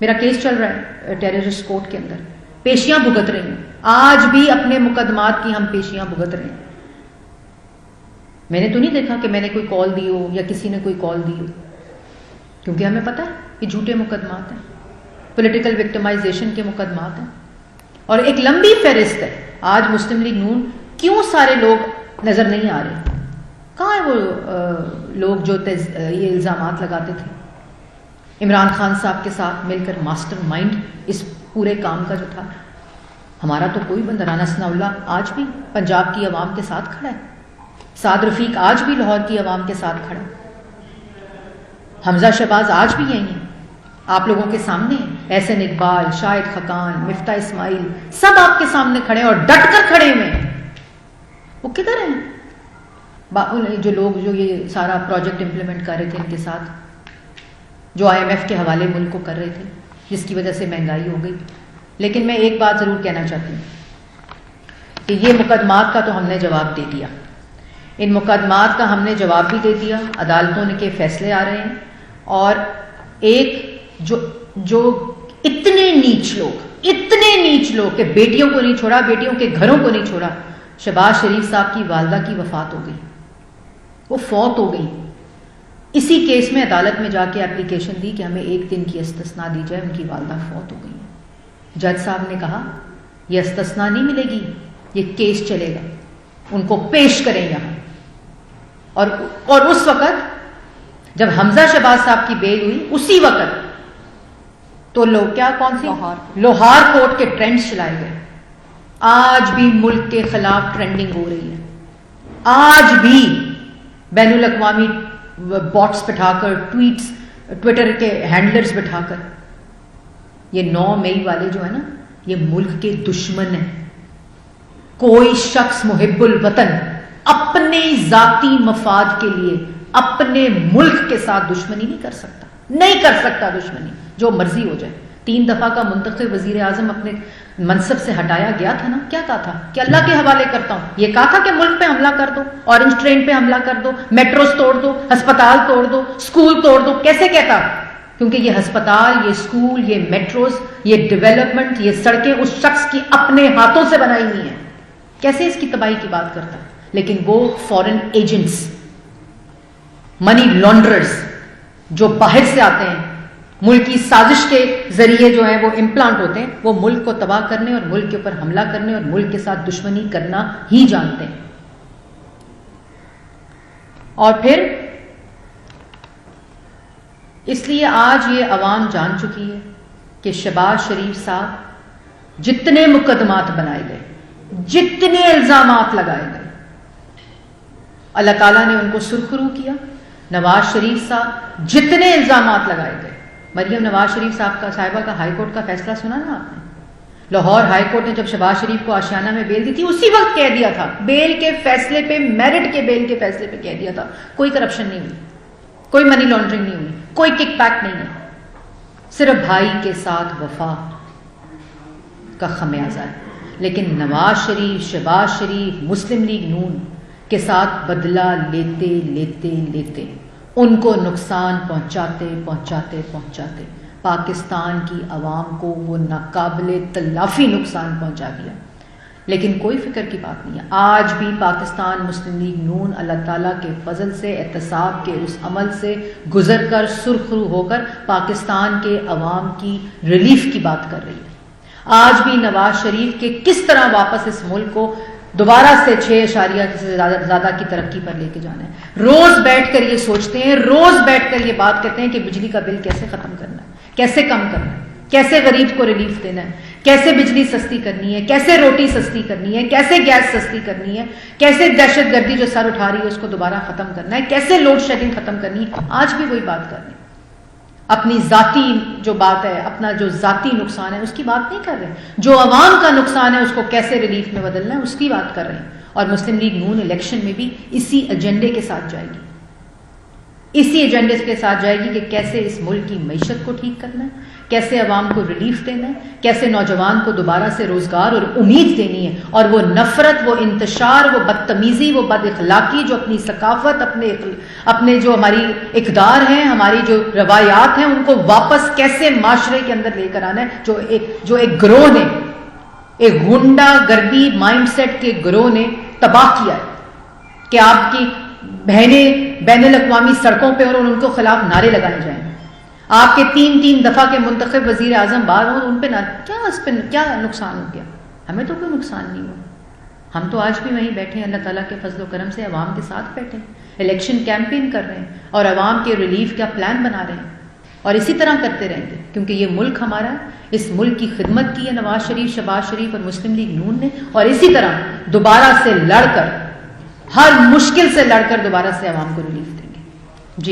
میرا کیس چل رہا ہے ٹیررسٹ کورٹ کے اندر، پیشیاں بھگت رہی ہیں، آج بھی اپنے مقدمات کی ہم پیشیاں بھگت رہے ہیں. میں نے تو نہیں دیکھا کہ میں نے کوئی کال دی ہو یا کسی نے کوئی کال دی ہو، کیونکہ ہمیں پتہ ہے کہ جھوٹے مقدمات ہیں، پولیٹیکل وکٹمائزیشن کے مقدمات ہیں، اور ایک لمبی فہرست ہے. آج مسلم لیگ نون کیوں سارے لوگ نظر نہیں آ رہے؟ کہاں ہیں وہ لوگ جو یہ الزامات لگاتے تھے؟ عمران خان صاحب کے ساتھ مل کر ماسٹر مائنڈ اس پورے کام کا جو تھا. ہمارا تو کوئی بندہ، رانا ثناء اللہ آج بھی پنجاب کی عوام کے ساتھ کھڑا ہے، سعد رفیق آج بھی لاہور کی عوام کے ساتھ کھڑا ہے، حمزہ شہباز آج بھی یہی ہیں، آپ لوگوں کے سامنے ہیں. احسن اقبال، شاہد خقان، مفتاح اسماعیل، سب آپ کے سامنے کھڑے ہیں اور ڈٹ کر کھڑے ہوئے ہیں. وہ کدھر ہیں جو لوگ جو یہ سارا پروجیکٹ امپلیمنٹ کر رہے تھے ان کے ساتھ، جو IMF کے حوالے ملک کو کر رہے تھے، جس کی وجہ سے مہنگائی ہو گئی؟ لیکن میں ایک بات ضرور کہنا چاہتی ہوں کہ یہ مقدمات کا تو ہم نے جواب دے دیا، ان مقدمات کا ہم نے جواب بھی دے دیا، عدالتوں کے فیصلے آ رہے ہیں. اور ایک جو اتنے نیچ لوگ کہ بیٹیوں کو نہیں چھوڑا، بیٹیوں کے گھروں کو نہیں چھوڑا. شہباز شریف صاحب کی والدہ کی وفات ہو گئی، وہ فوت ہو گئی. اسی کیس میں عدالت میں جا کے اپلیکیشن دی کہ ہمیں 1 دن کی استثناء دی جائے، ان کی والدہ فوت ہو گئی ہے. جج صاحب نے کہا یہ استثناء نہیں ملے گی، یہ کیس چلے گا، ان کو پیش کریں یہاں. اور اس وقت جب حمزہ شہباز صاحب کی بیل ہوئی، اسی وقت تو لوگ کون سی لوہار کورٹ کے ٹرینڈز چلائے گئے. آج بھی ملک کے خلاف ٹرینڈنگ ہو رہی ہے، آج بھی بین الاقوامی باٹس بٹھا کر، ٹویٹر کے ہینڈلرز بٹھا کر. یہ 9 مئی والے جو ہے نا، یہ ملک کے دشمن ہیں. کوئی شخص محب الوطن اپنے ذاتی مفاد کے لیے اپنے ملک کے ساتھ دشمنی نہیں کر سکتا دشمنی، جو مرضی ہو جائے. 3 دفعہ کا منتخب وزیر اعظم اپنے منصب سے ہٹایا گیا تھا نا، کیا کہا تھا کہ اللہ کے حوالے کرتا ہوں. یہ کہا تھا کہ ملک پہ حملہ کر دو، اورنج ٹرین پہ حملہ کر دو، میٹروز توڑ دو، ہسپتال توڑ دو، اسکول توڑ دو. کیسے کہتا؟ کیونکہ یہ ہسپتال، یہ اسکول، یہ میٹروز، یہ ڈیولپمنٹ، یہ سڑکیں اس شخص کی اپنے ہاتھوں سے بنائی ہوئی ہیں. کیسے اس کی تباہی کی بات کرتا؟ لیکن وہ فورن ایجنٹس، منی لانڈررز جو باہر سے آتے ہیں، ملک کی سازش کے ذریعے جو ہیں وہ امپلانٹ ہوتے ہیں، وہ ملک کو تباہ کرنے اور ملک کے اوپر حملہ کرنے اور ملک کے ساتھ دشمنی کرنا ہی جانتے ہیں. اور پھر اس لیے آج یہ عوام جان چکی ہے کہ شہباز شریف صاحب جتنے مقدمات بنائے گئے، جتنے الزامات لگائے گئے، اللہ تعالیٰ نے ان کو سرخرو کیا. نواز شریف صاحب جتنے الزامات لگائے گئے، مریم نواز شریف صاحبہ کا ہائی کورٹ کا فیصلہ سنا نا آپ نے؟ لاہور ہائی کورٹ نے جب شہباز شریف کو آشیانہ میں بیل دی تھی، اسی وقت کہہ دیا تھا، بیل کے فیصلے پہ، میرٹ کے بیل کے فیصلے پہ کہہ دیا تھا کوئی کرپشن نہیں ہوئی، کوئی منی لانڈرنگ نہیں ہوئی، کوئی کک بیک نہیں ہے، صرف بھائی کے ساتھ وفا کا خمیازہ ہے. لیکن نواز شریف، شہباز شریف، مسلم لیگ نون کے ساتھ بدلہ لیتے ان کو نقصان پہنچاتے پاکستان کی عوام کو وہ ناقابل تلافی نقصان پہنچا دیا. لیکن کوئی فکر کی بات نہیں ہے. آج بھی پاکستان مسلم لیگ نون اللہ تعالیٰ کے فضل سے، احتساب کے اس عمل سے گزر کر، سرخرو ہو کر پاکستان کے عوام کی ریلیف کی بات کر رہی ہے. آج بھی نواز شریف کے کس طرح واپس اس ملک کو دوبارہ سے 6.0 سے زیادہ کی ترقی پر لے کے جانا ہے. روز بیٹھ کر یہ سوچتے ہیں، روز بیٹھ کر یہ بات کرتے ہیں کہ بجلی کا بل کیسے ختم کرنا ہے، کیسے کم کرنا ہے، کیسے غریب کو ریلیف دینا ہے، کیسے بجلی سستی کرنی ہے، کیسے روٹی سستی کرنی ہے، کیسے گیس سستی کرنی ہے، کیسے دہشت گردی جو سر اٹھا رہی ہے اس کو دوبارہ ختم کرنا ہے، کیسے لوڈ شیڈنگ ختم کرنی ہے. آج بھی وہی بات کر رہے ہیں. اپنی ذاتی جو بات ہے، اپنا جو ذاتی نقصان ہے اس کی بات نہیں کر رہے. جو عوام کا نقصان ہے اس کو کیسے ریلیف میں بدلنا ہے اس کی بات کر رہے ہیں. اور مسلم لیگ نون الیکشن میں بھی اسی ایجنڈے کے ساتھ جائے گی، اسی ایجنڈے کے ساتھ جائے گی کہ کیسے اس ملک کی معیشت کو ٹھیک کرنا ہے، کیسے عوام کو ریلیف دینا ہے، کیسے نوجوان کو دوبارہ سے روزگار اور امید دینی ہے، اور وہ نفرت، وہ انتشار، وہ بدتمیزی، وہ بد اخلاقی جو اپنی ثقافت، اپنے جو ہماری اقدار ہیں، ہماری جو روایات ہیں، ان کو واپس کیسے معاشرے کے اندر لے کر آنا ہے، جو ایک گروہ نے، ایک غنڈہ گردی مائنڈ سیٹ کے گروہ نے تباہ کیا ہے کہ آپ کی بہنیں بین الاقوامی سڑکوں پہ اور ان کے خلاف نعرے لگائے جائیں، آپ کے 3 دفعہ کے منتخب وزیر اعظم باہر ہوں، ان پہ کیا نقصان ہو گیا؟ ہمیں تو کوئی نقصان نہیں ہوا، ہم تو آج بھی وہیں بیٹھے ہیں، اللہ تعالیٰ کے فضل و کرم سے عوام کے ساتھ بیٹھے ہیں، الیکشن کیمپین کر رہے ہیں اور عوام کے ریلیف کا پلان بنا رہے ہیں، اور اسی طرح کرتے رہیں گے، کیونکہ یہ ملک ہمارا ہے، اس ملک کی خدمت کی ہے نواز شریف، شہباز شریف اور مسلم لیگ نون نے، اور اسی طرح دوبارہ سے لڑ کر، ہر مشکل سے لڑ کر دوبارہ سے عوام کو ریلیف دیں۔